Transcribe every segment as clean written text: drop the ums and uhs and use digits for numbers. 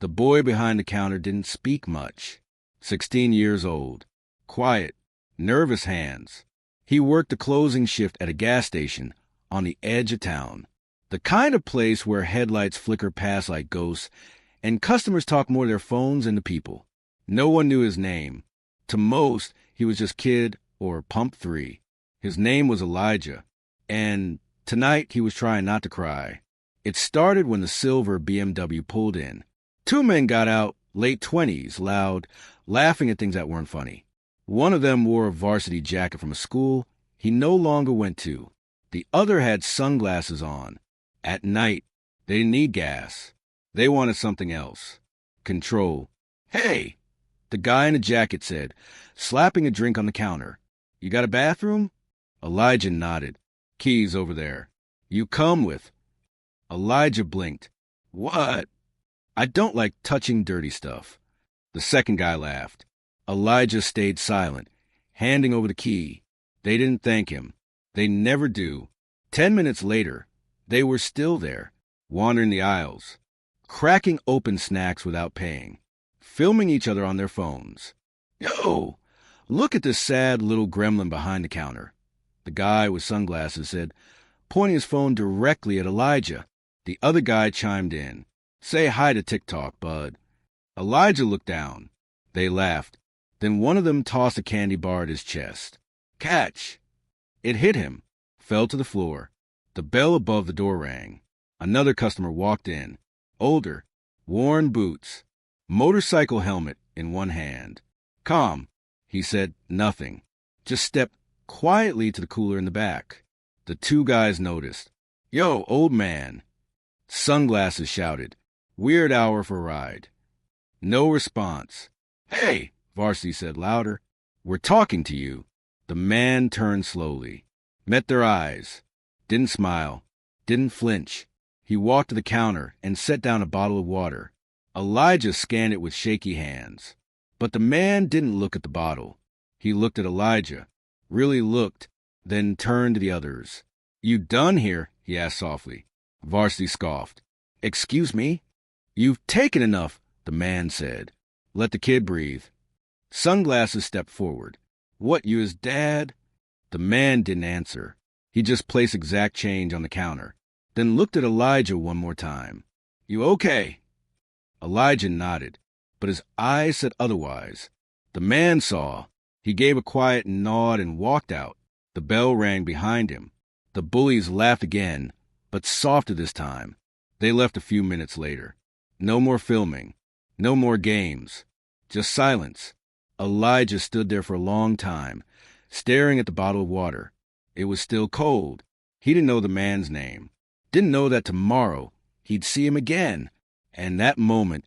The boy behind the counter didn't speak much. 16 years old. Quiet, nervous hands. He worked a closing shift at a gas station on the edge of town. The kind of place where headlights flicker past like ghosts and customers talk more to their phones than to people. No one knew his name. To most, he was just Kid or Pump 3. His name was Elijah, and tonight he was trying not to cry. It started when the silver BMW pulled in. Two men got out, late 20s, loud, laughing at things that weren't funny. One of them wore a varsity jacket from a school he no longer went to. The other had sunglasses on. At night, they didn't need gas. They wanted something else. Control. "Hey," the guy in the jacket said, slapping a drink on the counter. "You got a bathroom?" Elijah nodded. "Keys over there." "You come with." Elijah blinked. "What?" "I don't like touching dirty stuff." The second guy laughed. Elijah stayed silent, handing over the key. They didn't thank him. They never do. 10 minutes later, they were still there, wandering the aisles, cracking open snacks without paying, filming each other on their phones. "Yo, look at this sad little gremlin behind the counter," the guy with sunglasses said, pointing his phone directly at Elijah. The other guy chimed in. "Say hi to TikTok, bud." Elijah looked down. They laughed. Then one of them tossed a candy bar at his chest. "Catch!" It hit him, fell to the floor. The bell above the door rang. Another customer walked in. Older, worn boots, motorcycle helmet in one hand. "Calm," he said, "nothing. Just step quietly to the cooler in the back." The two guys noticed. "Yo, old man." Sunglasses shouted. "Weird hour for a ride." No response. "Hey," Varsity said louder. "We're talking to you." The man turned slowly, met their eyes, didn't smile, didn't flinch. He walked to the counter and set down a bottle of water. Elijah scanned it with shaky hands. But the man didn't look at the bottle. He looked at Elijah, really looked, then turned to the others. "You done here?" he asked softly. Varsity scoffed. "Excuse me?" "You've taken enough," the man said. "Let the kid breathe." Sunglasses stepped forward. "What, you his dad?" The man didn't answer. He just placed exact change on the counter, then looked at Elijah one more time. "You okay?" Elijah nodded, but his eyes said otherwise. The man saw. He gave a quiet nod and walked out. The bell rang behind him. The bullies laughed again, but softer this time. They left a few minutes later. No more filming. No more games. Just silence. Elijah stood there for a long time, staring at the bottle of water. It was still cold. He didn't know the man's name. Didn't know that tomorrow he'd see him again. And that moment,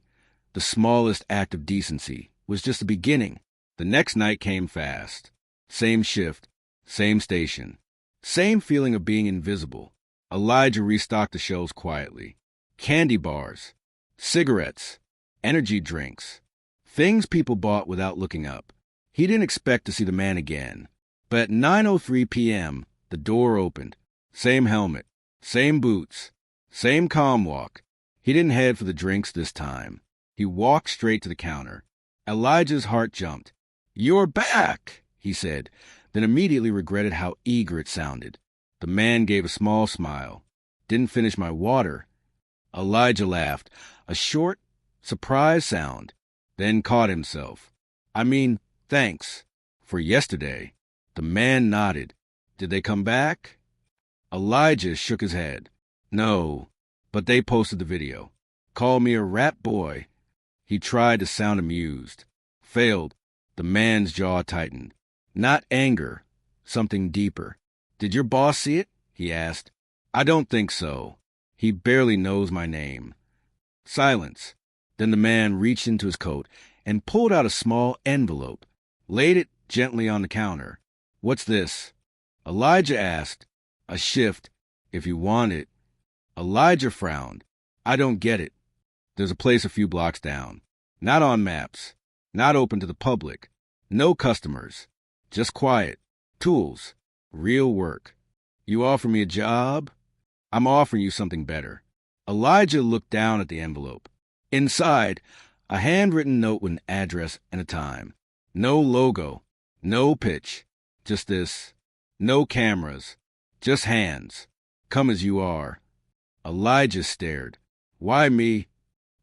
the smallest act of decency, was just the beginning. The next night came fast. Same shift, same station, same feeling of being invisible. Elijah restocked the shelves quietly. Candy bars, cigarettes, energy drinks, things people bought without looking up. He didn't expect to see the man again. But at 9:03 p.m., the door opened. Same helmet, same boots, same calm walk. He didn't head for the drinks this time. He walked straight to the counter. Elijah's heart jumped. "You're back," he said, then immediately regretted how eager it sounded. The man gave a small smile. "Didn't finish my water." Elijah laughed, a short, surprised sound, then caught himself. "I mean, thanks. For yesterday." The man nodded. "Did they come back?" Elijah shook his head. "No, but they posted the video. Called me a rat boy." He tried to sound amused. Failed. The man's jaw tightened. Not anger, something deeper. "Did your boss see it?" he asked. "I don't think so. He barely knows my name." Silence. Then the man reached into his coat and pulled out a small envelope, laid it gently on the counter. "What's this?" Elijah asked. "A shift, if you want it." Elijah frowned. "I don't get it." "There's a place a few blocks down. Not on maps. Not open to the public. No customers. Just quiet. Tools. Real work. You offer me a job? I'm offering you something better." Elijah looked down at the envelope. Inside, a handwritten note with an address and a time. No logo, no pitch, just this. No cameras, just hands. Come as you are. Elijah stared. Why me?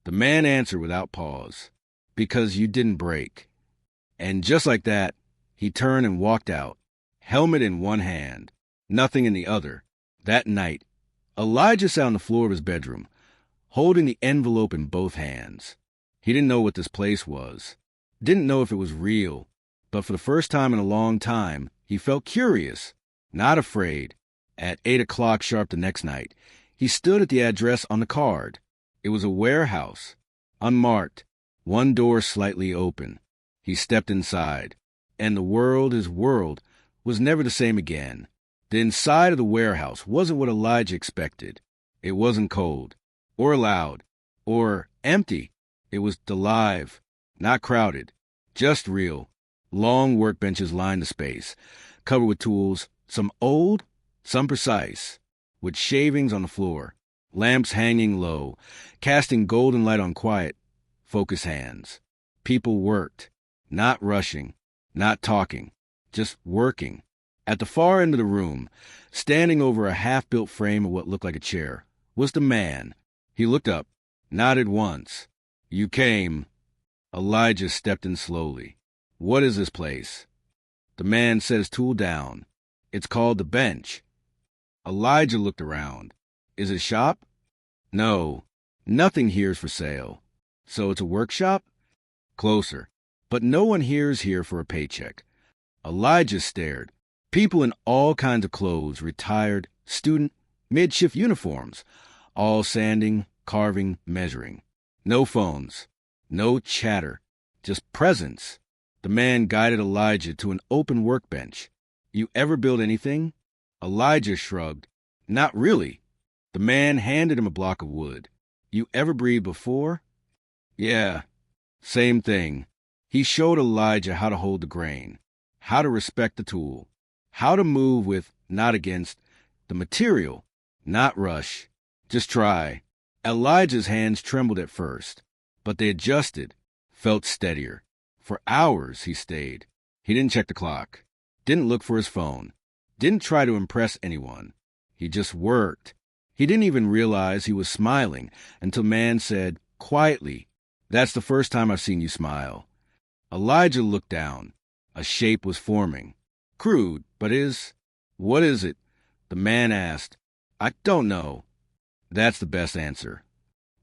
The man answered without pause. Because you didn't break. And just like that, he turned and walked out, helmet in one hand, nothing in the other. That night, Elijah sat on the floor of his bedroom, holding the envelope in both hands. He didn't know what this place was, didn't know if it was real, but for the first time in a long time, he felt curious, not afraid. At 8 o'clock sharp the next night, he stood at the address on the card. It was a warehouse, unmarked, one door slightly open. He stepped inside, and the world, his world, was never the same again. The inside of the warehouse wasn't what Elijah expected. It wasn't cold, or loud, or empty. It was alive, not crowded, just real. Long workbenches lined the space, covered with tools, some old, some precise, with shavings on the floor, lamps hanging low, casting golden light on quiet, focused hands. People worked, not rushing, not talking, just working. At the far end of the room, standing over a half-built frame of what looked like a chair, was the man. He looked up, nodded once. You came. Elijah stepped in slowly. What is this place? The man set his tool down. It's called the bench. Elijah looked around. Is it a shop? No, nothing here's for sale. So it's a workshop? Closer. But no one here's here for a paycheck. Elijah stared. People in all kinds of clothes, retired, student, mid-shift uniforms, all sanding, carving, measuring. No phones, no chatter, just presence. The man guided Elijah to an open workbench. You ever build anything? Elijah shrugged. Not really. The man handed him a block of wood. You ever breathed before? Yeah, same thing. He showed Elijah how to hold the grain, how to respect the tool, how to move with, not against, the material, not rush. Just try. Elijah's hands trembled at first, but they adjusted, felt steadier. For hours he stayed. He didn't check the clock, didn't look for his phone, didn't try to impress anyone. He just worked. He didn't even realize he was smiling until man said, quietly, That's the first time I've seen you smile. Elijah looked down. A shape was forming. Crude, but what is it? The man asked. I don't know. That's the best answer.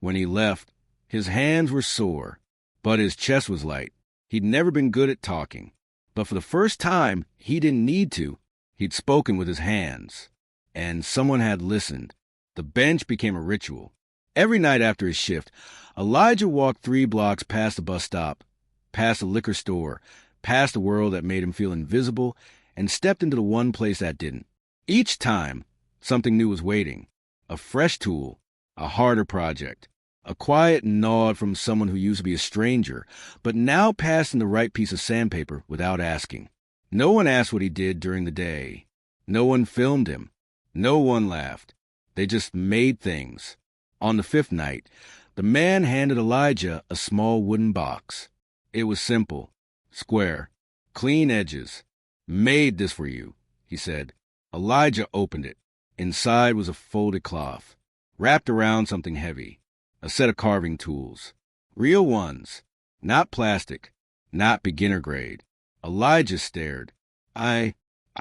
When he left, his hands were sore, but his chest was light. He'd never been good at talking, but for the first time, he didn't need to. He'd spoken with his hands, and someone had listened. The bench became a ritual. Every night after his shift, Elijah walked 3 blocks past the bus stop, past the liquor store, past the world that made him feel invisible, and stepped into the one place that didn't. Each time, something new was waiting. A fresh tool, a harder project, a quiet nod from someone who used to be a stranger, but now passing the right piece of sandpaper without asking. No one asked what he did during the day. No one filmed him. No one laughed. They just made things. On the 5th night, the man handed Elijah a small wooden box. It was simple, square, clean edges. Made this for you, he said. Elijah opened it. Inside was a folded cloth, wrapped around something heavy, a set of carving tools. Real ones, not plastic, not beginner grade. Elijah stared. I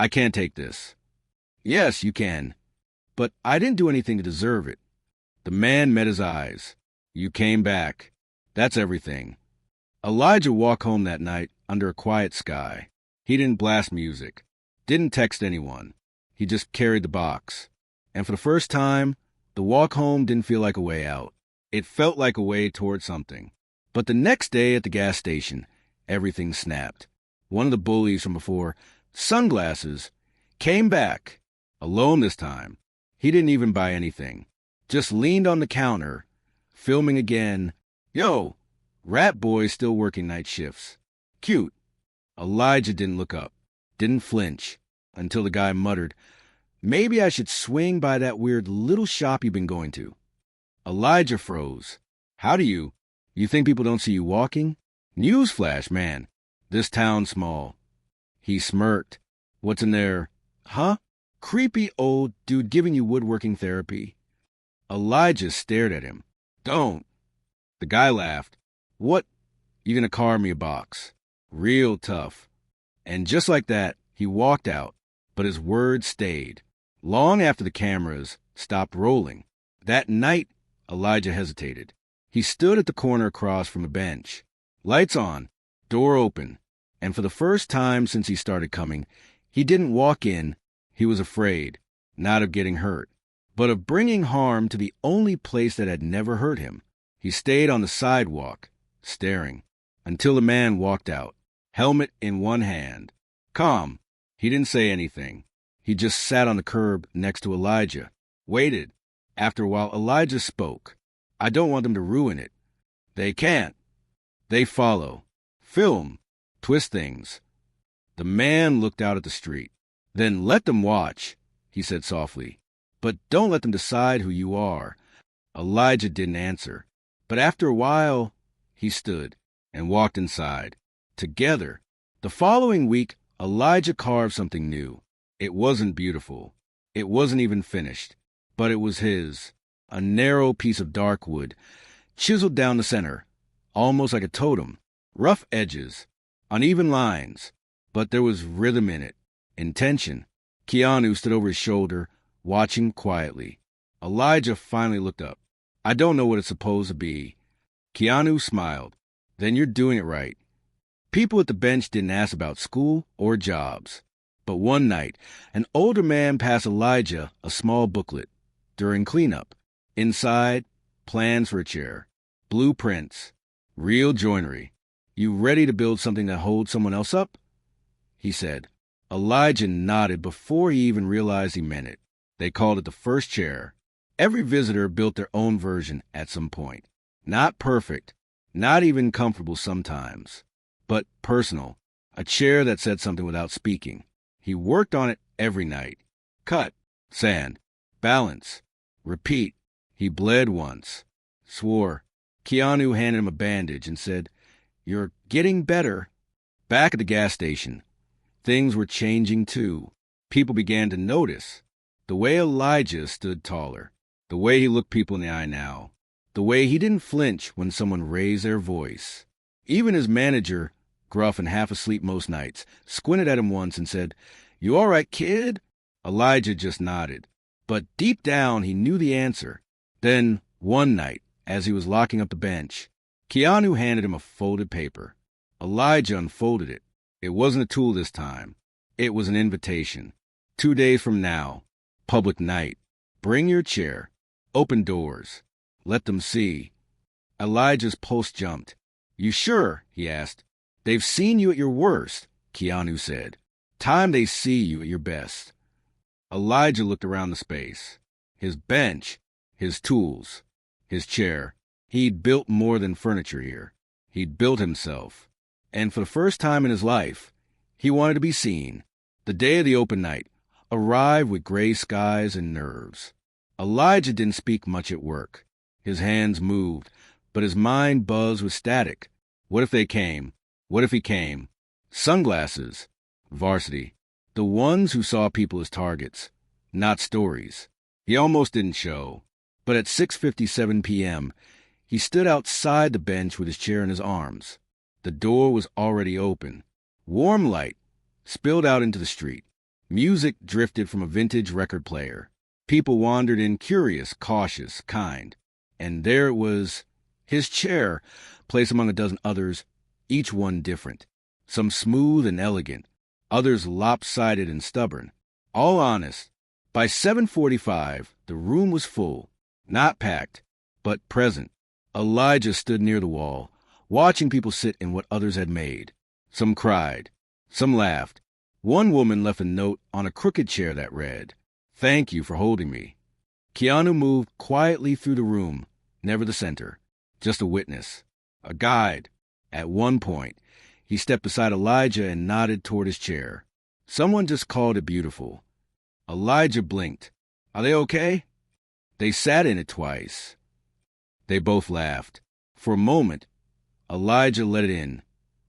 can't take this. Yes, you can. But I didn't do anything to deserve it. The man met his eyes. You came back. That's everything. Elijah walked home that night under a quiet sky. He didn't blast music, didn't text anyone. He just carried the box. And for the first time, the walk home didn't feel like a way out. It felt like a way toward something. But the next day at the gas station, everything snapped. One of the bullies from before, sunglasses, came back. Alone this time. He didn't even buy anything. Just leaned on the counter, filming again. Yo, rat boy still working night shifts. Cute. Elijah didn't look up, didn't flinch, until the guy muttered, Maybe I should swing by that weird little shop you've been going to. Elijah froze. How do you? You think people don't see you walking? Newsflash, man. This town's small. He smirked. What's in there? Huh? Creepy old dude giving you woodworking therapy. Elijah stared at him. Don't. The guy laughed. What? You gonna carve me a box? Real tough. And just like that, he walked out, but his words stayed. Long after the cameras stopped rolling. That night, Elijah hesitated. He stood at the corner across from a bench. Lights on, door open, and for the first time since he started coming, he didn't walk in. He was afraid, not of getting hurt, but of bringing harm to the only place that had never hurt him. He stayed on the sidewalk, staring, until the man walked out, helmet in one hand. Calm. He didn't say anything. He just sat on the curb next to Elijah, waited. After a while, Elijah spoke. I don't want them to ruin it. They can't. They follow. Film. Twist things. The man looked out at the street. Then let them watch, he said softly. But don't let them decide who you are. Elijah didn't answer. But after a while, he stood and walked inside. Together. The following week, Elijah carved something new. It wasn't beautiful. It wasn't even finished. But it was his. A narrow piece of dark wood, chiseled down the center, almost like a totem. Rough edges, uneven lines, but there was rhythm in it, intention. Keanu stood over his shoulder, watching quietly. Elijah finally looked up. I don't know what it's supposed to be. Keanu smiled. Then you're doing it right. People at the bench didn't ask about school or jobs. But one night, an older man passed Elijah a small booklet during cleanup. Inside, plans for a chair, blueprints, real joinery. You ready to build something that holds someone else up? He said. Elijah nodded before he even realized he meant it. They called it the first chair. Every visitor built their own version at some point. Not perfect, not even comfortable sometimes, but personal. A chair that said something without speaking. He worked on it every night. Cut, sand, balance, repeat. He bled once, swore. Keanu handed him a bandage and said, You're getting better. Back at the gas station, things were changing too. People began to notice. The way Elijah stood taller, the way he looked people in the eye now, the way he didn't flinch when someone raised their voice. Even his manager, gruff and half asleep most nights, squinted at him once and said, You all right, kid? Elijah just nodded. But deep down, he knew the answer. Then, one night, as he was locking up the bench, Keanu handed him a folded paper. Elijah unfolded it. It wasn't a tool this time. It was an invitation. 2 days from now, public night. Bring your chair. Open doors. Let them see. Elijah's pulse jumped. You sure? He asked. They've seen you at your worst, Keanu said. Time they see you at your best. Elijah looked around the space. His bench. His tools, his chair. He'd built more than furniture here. He'd built himself. And for the first time in his life, he wanted to be seen. The day of the open night arrived with gray skies and nerves. Elijah didn't speak much at work. His hands moved, but his mind buzzed with static. What if they came? What if he came? Sunglasses. Varsity. The ones who saw people as targets, not stories. He almost didn't show. But at 6:57 p.m., he stood outside the bench with his chair in his arms. The door was already open. Warm light spilled out into the street. Music drifted from a vintage record player. People wandered in curious, cautious, kind. And there it was, his chair, placed among a dozen others, each one different. Some smooth and elegant, others lopsided and stubborn. All honest. By 7:45, the room was full. Not packed, but present. Elijah stood near the wall, watching people sit in what others had made. Some cried. Some laughed. One woman left a note on a crooked chair that read, Thank you for holding me. Keanu moved quietly through the room, never the center, just a witness, a guide. At one point, he stepped beside Elijah and nodded toward his chair. Someone just called it beautiful. Elijah blinked. Are they okay? They sat in it twice. They both laughed. For a moment, Elijah let it in.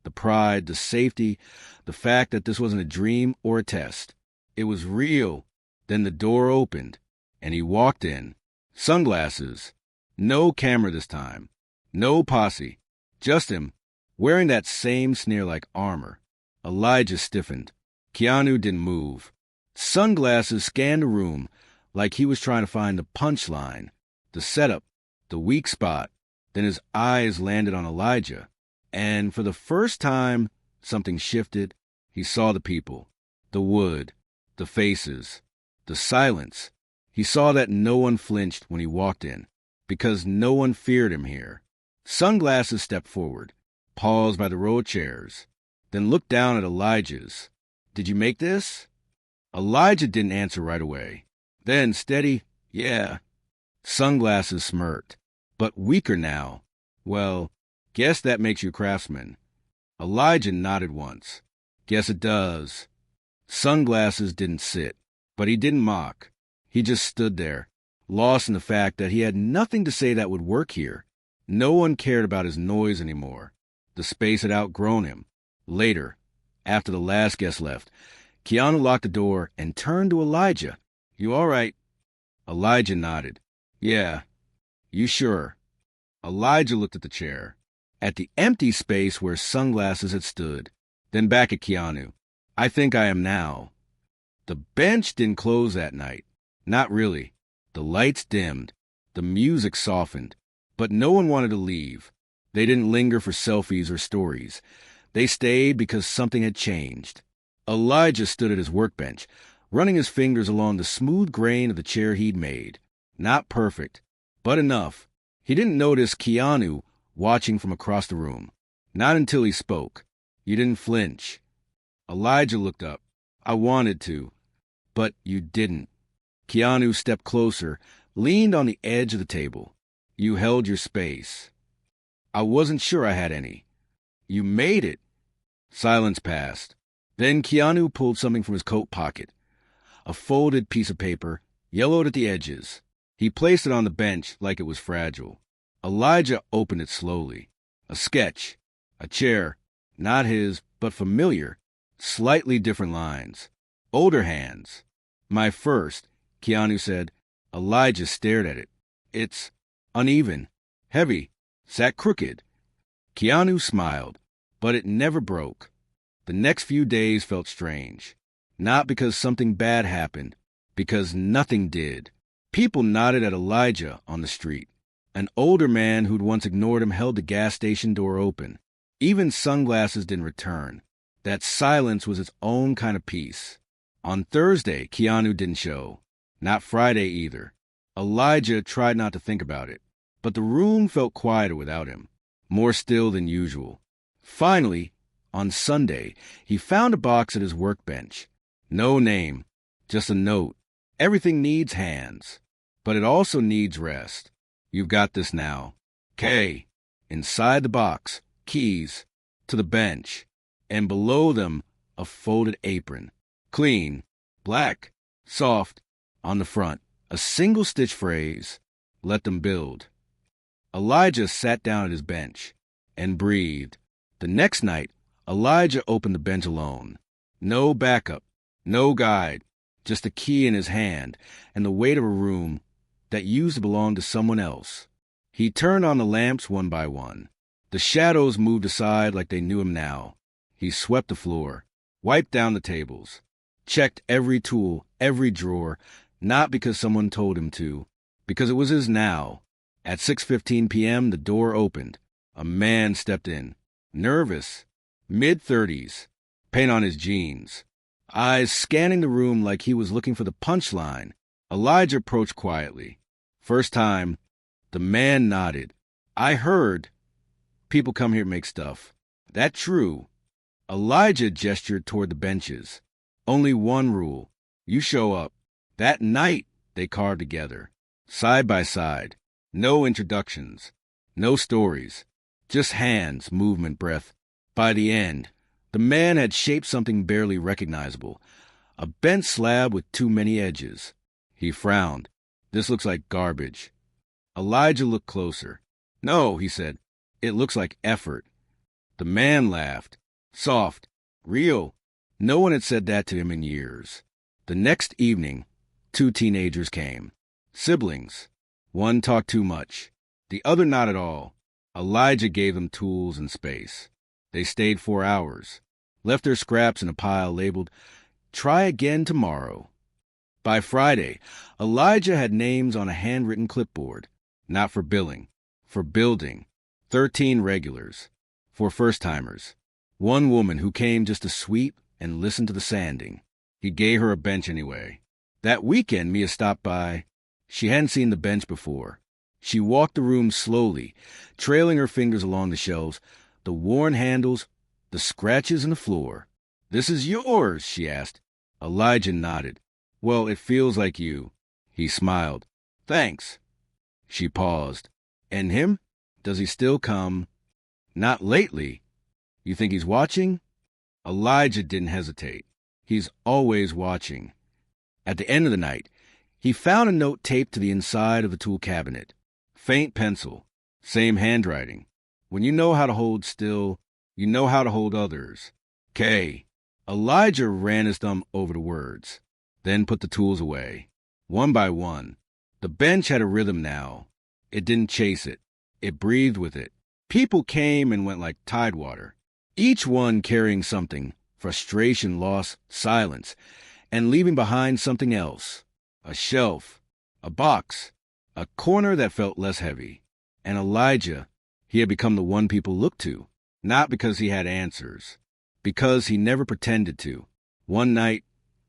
The pride, the safety, the fact that this wasn't a dream or a test. It was real. Then the door opened, and he walked in. Sunglasses. No camera this time. No posse. Just him, wearing that same snare-like armor. Elijah stiffened. Keanu didn't move. Sunglasses scanned the room like he was trying to find the punchline, the setup, the weak spot. Then his eyes landed on Elijah, and for the first time, something shifted. He saw the people, the wood, the faces, the silence. He saw that no one flinched when he walked in, because no one feared him here. Sunglasses stepped forward, paused by the row of chairs, then looked down at Elijah's. "Did you make this?" Elijah didn't answer right away. Then, steady, "Yeah." Sunglasses smirked, but weaker now. "Well, guess that makes you a craftsman." Elijah nodded once. "Guess it does." Sunglasses didn't sit, but he didn't mock. He just stood there, lost in the fact that he had nothing to say that would work here. No one cared about his noise anymore. The space had outgrown him. Later, after the last guest left, Keanu locked the door and turned to Elijah. "You all right?" Elijah nodded. "Yeah." "You sure?" Elijah looked at the chair, at the empty space where Sunglasses had stood, then back at Keanu. "I think I am now." The bench didn't close that night. Not really. The lights dimmed. The music softened. But no one wanted to leave. They didn't linger for selfies or stories. They stayed because something had changed. Elijah stood at his workbench, running his fingers along the smooth grain of the chair he'd made. Not perfect, but enough. He didn't notice Keanu watching from across the room. Not until he spoke. "You didn't flinch." Elijah looked up. "I wanted to, but you didn't." Keanu stepped closer, leaned on the edge of the table. "You held your space." "I wasn't sure I had any." "You made it." Silence passed. Then Keanu pulled something from his coat pocket. A folded piece of paper, yellowed at the edges. He placed it on the bench like it was fragile. Elijah opened it slowly. A sketch. A chair. Not his, but familiar. Slightly different lines. Older hands. "My first," Keanu said. Elijah stared at it. "It's uneven, heavy, sat crooked." Keanu smiled, but it never broke. The next few days felt strange. Not because something bad happened, because nothing did. People nodded at Elijah on the street. An older man who'd once ignored him held the gas station door open. Even Sunglasses didn't return. That silence was its own kind of peace. On Thursday, Keanu didn't show. Not Friday either. Elijah tried not to think about it, but the room felt quieter without him, more still than usual. Finally, on Sunday, he found a box at his workbench. No name, just a note. "Everything needs hands, but it also needs rest. You've got this now. K." Inside the box, keys, to the bench, and below them, a folded apron. Clean, black, soft, on the front, a single stitch phrase, "Let them build." Elijah sat down at his bench and breathed. The next night, Elijah opened the bench alone. No backup, no guide, just a key in his hand and the weight of a room that used to belong to someone else. He turned on the lamps one by one. The shadows moved aside like they knew him now. He swept the floor, wiped down the tables, checked every tool, every drawer, not because someone told him to, because it was his now. At 6:15 p.m., the door opened. A man stepped in, nervous, mid-30s, paint on his jeans, eyes scanning the room like he was looking for the punchline. Elijah approached quietly. First time, the man nodded. "I heard people come here to make stuff. That true?" Elijah gestured toward the benches. "Only one rule. You show up." That night, they carved together, side by side. No introductions, no stories, just hands, movement, breath. By the end, the man had shaped something barely recognizable, a bent slab with too many edges. He frowned. "This looks like garbage." Elijah looked closer. "No," he said. It looks like effort. The man laughed. Soft. Real. No one had said that to him in years. The next evening, 2 teenagers came. Siblings. One talked too much. The other not at all. Elijah gave them tools and space. They stayed 4 hours. Left their scraps in a pile labeled, "Try again tomorrow." By Friday, Elijah had names on a handwritten clipboard. Not for billing. For building. 13 regulars. For first-timers. One woman who came just to sweep and listen to the sanding. He gave her a bench anyway. That weekend, Mia stopped by. She hadn't seen the bench before. She walked the room slowly, trailing her fingers along the shelves, the worn handles, the scratches in the floor. "This is yours?" she asked. Elijah nodded. "Well, it feels like you." He smiled. "Thanks." She paused. "And him? Does he still come?" "Not lately." "You think he's watching?" Elijah didn't hesitate. "He's always watching." At the end of the night, he found a note taped to the inside of the tool cabinet. Faint pencil. Same handwriting. "When you know how to hold still, you know how to hold others. K." Elijah ran his thumb over the words, then put the tools away. One by one. The bench had a rhythm now. It didn't chase it. It breathed with it. People came and went like tidewater. Each one carrying something, frustration, loss, silence, and leaving behind something else. A shelf, a box, a corner that felt less heavy. And Elijah, he had become the one people looked to, not because he had answers, because he never pretended to. One night,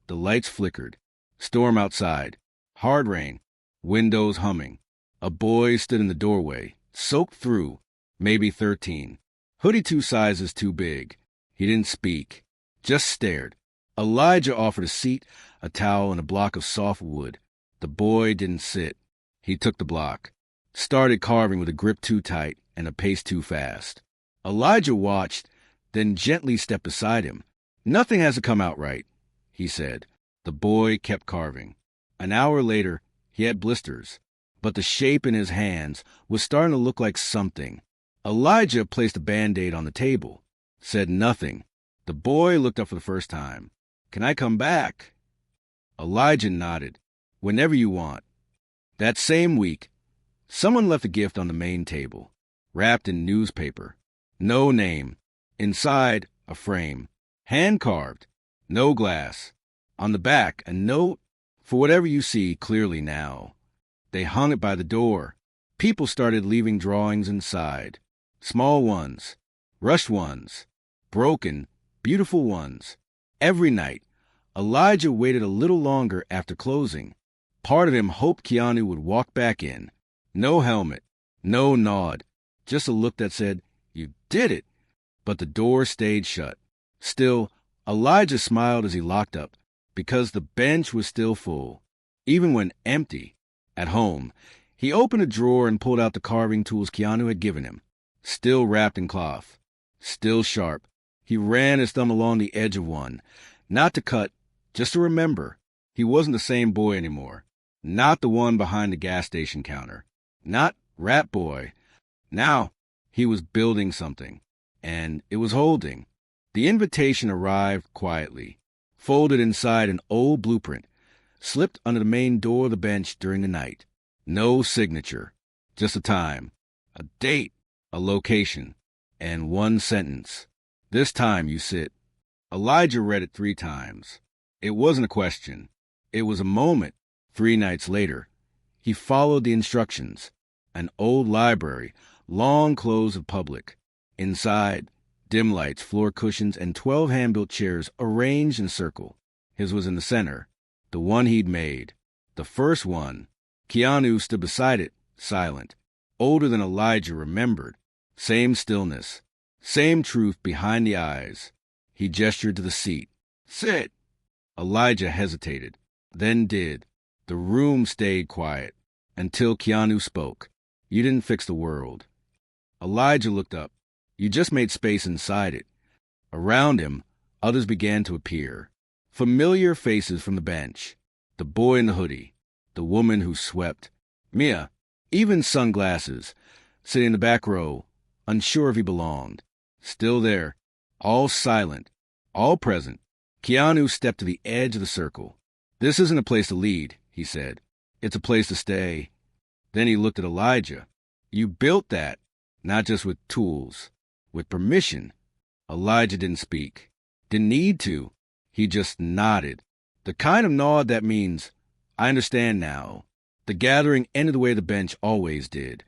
the lights flickered. Storm outside. Hard rain. Windows humming. A boy stood in the doorway, soaked through, maybe 13. Hoodie 2 sizes too big. He didn't speak, just stared. Elijah offered a seat, a towel, and a block of soft wood. The boy didn't sit. He took the block, started carving with a grip too tight and a pace too fast. Elijah watched, then gently stepped beside him. "Nothing has to come out right," he said. The boy kept carving. An hour later, he had blisters, but the shape in his hands was starting to look like something. Elijah placed a Band-Aid on the table, said nothing. The boy looked up for the first time. "Can I come back?" Elijah nodded. "Whenever you want." That same week, someone left a gift on the main table, wrapped in newspaper. No name. Inside, a frame. Hand-carved. No glass. On the back, a note, "For whatever you see clearly now." They hung it by the door. People started leaving drawings inside. Small ones. Rushed ones. Broken, beautiful ones. Every night, Elijah waited a little longer after closing. Part of him hoped Keanu would walk back in. No helmet. No nod. Just a look that said, "You did it." But the door stayed shut. Still, Elijah smiled as he locked up, because the bench was still full. Even when empty, at home, he opened a drawer and pulled out the carving tools Keanu had given him. Still wrapped in cloth. Still sharp. He ran his thumb along the edge of one. Not to cut, just to remember. He wasn't the same boy anymore. Not the one behind the gas station counter. Not Rat Boy. Now, he was building something. And it was holding. The invitation arrived quietly, folded inside an old blueprint, slipped under the main door of the bench during the night. No signature. Just a time. A date. A location. And one sentence. "This time you sit." Elijah read it 3 times. It wasn't a question. It was a moment. 3 nights later, he followed the instructions. An old library, long closed of public. Inside, dim lights, floor cushions, and 12 hand-built chairs arranged in a circle. His was in the center, the one he'd made. The first one. Keanu stood beside it, silent. Older than Elijah remembered. Same stillness. Same truth behind the eyes. He gestured to the seat. "Sit." Elijah hesitated, then did. The room stayed quiet, until Keanu spoke. "You didn't fix the world." Elijah looked up. "You just made space inside it." Around him, others began to appear. Familiar faces from the bench. The boy in the hoodie. The woman who swept. Mia. Even sunglasses. Sitting in the back row, unsure if he belonged. Still there, all silent, all present. Keanu stepped to the edge of the circle. "This isn't a place to lead," he said. "It's a place to stay." Then he looked at Elijah. "You built that, not just with tools, with permission." Elijah didn't speak. Didn't need to. He just nodded. The kind of nod that means, "I understand now." The gathering ended the way the bench always did.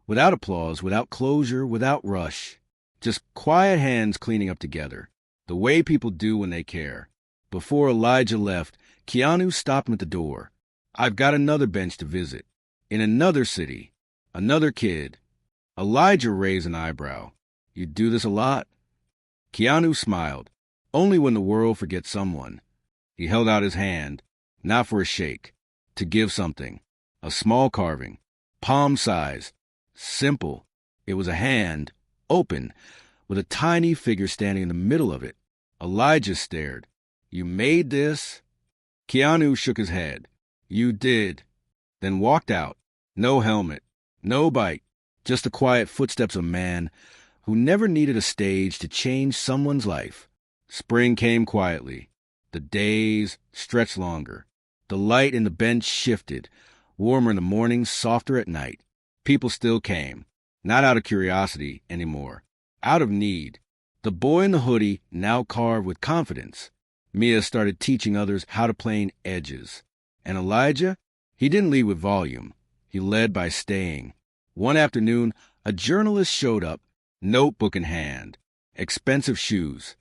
Without applause, without closure, without rush. Just quiet hands cleaning up together. The way people do when they care. Before Elijah left, Keanu stopped him at the door. "I've got another bench to visit. In another city. Another kid." Elijah raised an eyebrow. "You do this a lot?" Keanu smiled. "Only when the world forgets someone." He held out his hand, not for a shake, to give something. A small carving, palm size, simple. It was a hand, open, with a tiny figure standing in the middle of it. Elijah stared. "You made this?" Keanu shook his head. "You did." Then walked out. No helmet, no bike, just the quiet footsteps of a man who never needed a stage to change someone's life. Spring came quietly. The days stretched longer. The light in the bench shifted, warmer in the morning, softer at night. People still came, not out of curiosity anymore, out of need. The boy in the hoodie now carved with confidence. Mia started teaching others how to plane edges. And Elijah, he didn't lead with volume. He led by staying. One afternoon, a journalist showed up, notebook in hand, expensive shoes.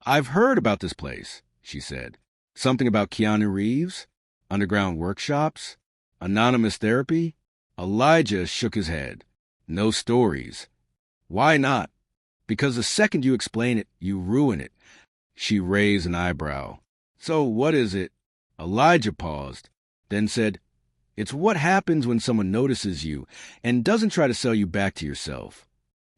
"I've heard about this place," she said. "Something about Keanu Reeves? Underground workshops? Anonymous therapy?" Elijah shook his head. "No stories." "Why not?" "Because the second you explain it, you ruin it." She raised an eyebrow. "So what is it?" Elijah paused, then said, "It's what happens when someone notices you and doesn't try to sell you back to yourself."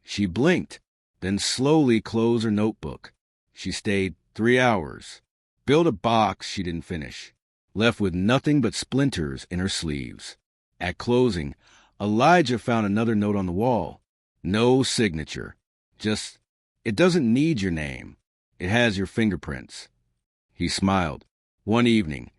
She blinked, then slowly closed her notebook. She stayed 3 hours, built a box she didn't finish, left with nothing but splinters in her sleeves. At closing, Elijah found another note on the wall. No signature. Just, "It doesn't need your name. It has your fingerprints." He smiled. One evening,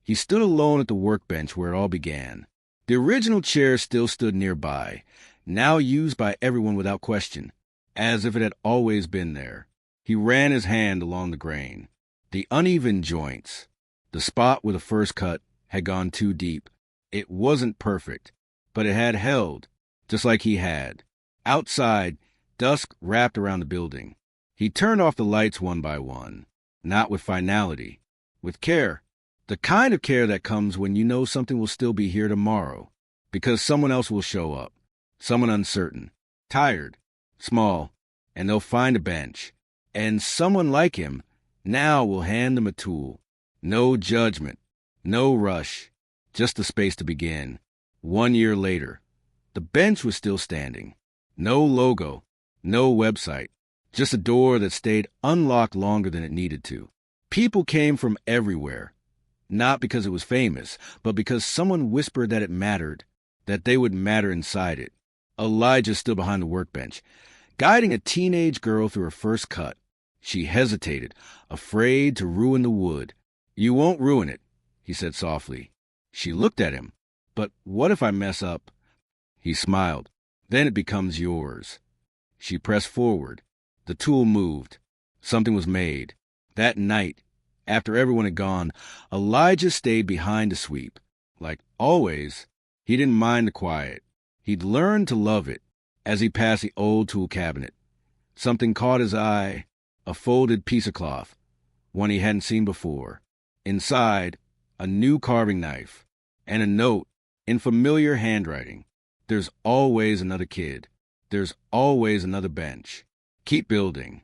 he stood alone at the workbench where it all began. The original chair still stood nearby, now used by everyone without question, as if it had always been there. He ran his hand along the grain, the uneven joints. The spot where the first cut had gone too deep. It wasn't perfect, but it had held, just like he had. Outside, dusk wrapped around the building. He turned off the lights one by one, not with finality, with care. The kind of care that comes when you know something will still be here tomorrow, because someone else will show up, someone uncertain, tired, small, and they'll find a bench. And someone like him now will hand them a tool. No judgment, no rush, just the space to begin. 1 year later, the bench was still standing. No logo, no website, just a door that stayed unlocked longer than it needed to. People came from everywhere, not because it was famous, but because someone whispered that it mattered, that they would matter inside it. Elijah stood behind the workbench, guiding a teenage girl through her first cut. She hesitated, afraid to ruin the wood. "You won't ruin it," he said softly. She looked at him. "But what if I mess up?" He smiled. "Then it becomes yours." She pressed forward. The tool moved. Something was made. That night, after everyone had gone, Elijah stayed behind to sweep. Like always, he didn't mind the quiet. He'd learned to love it. As he passed the old tool cabinet, something caught his eye, a folded piece of cloth, one he hadn't seen before. Inside, a new carving knife, and a note in familiar handwriting. "There's always another kid. There's always another bench. Keep building."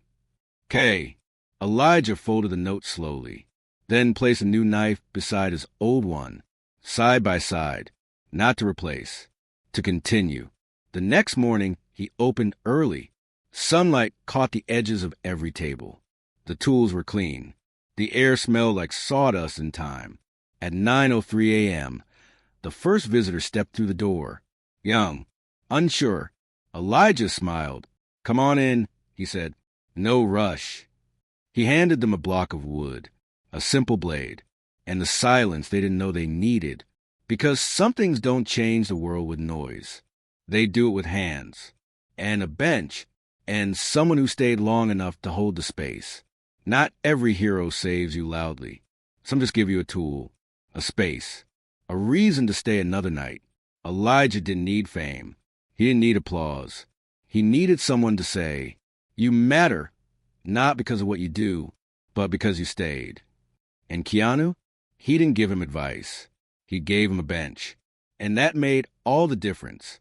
"K." Elijah folded the note slowly, then placed a new knife beside his old one, side by side, not to replace, to continue. The next morning, he opened early. Sunlight caught the edges of every table. The tools were clean. The air smelled like sawdust in time. At 9:03 a.m., the first visitor stepped through the door. Young, unsure, Elijah smiled. "Come on in," he said. "No rush." He handed them a block of wood, a simple blade, and the silence they didn't know they needed, because some things don't change the world with noise. They do it with hands, and a bench, and someone who stayed long enough to hold the space. Not every hero saves you loudly. Some just give you a tool, a space, a reason to stay another night. Elijah didn't need fame. He didn't need applause. He needed someone to say, "You matter, not because of what you do, but because you stayed." And Keanu, he didn't give him advice. He gave him a bench. And that made all the difference.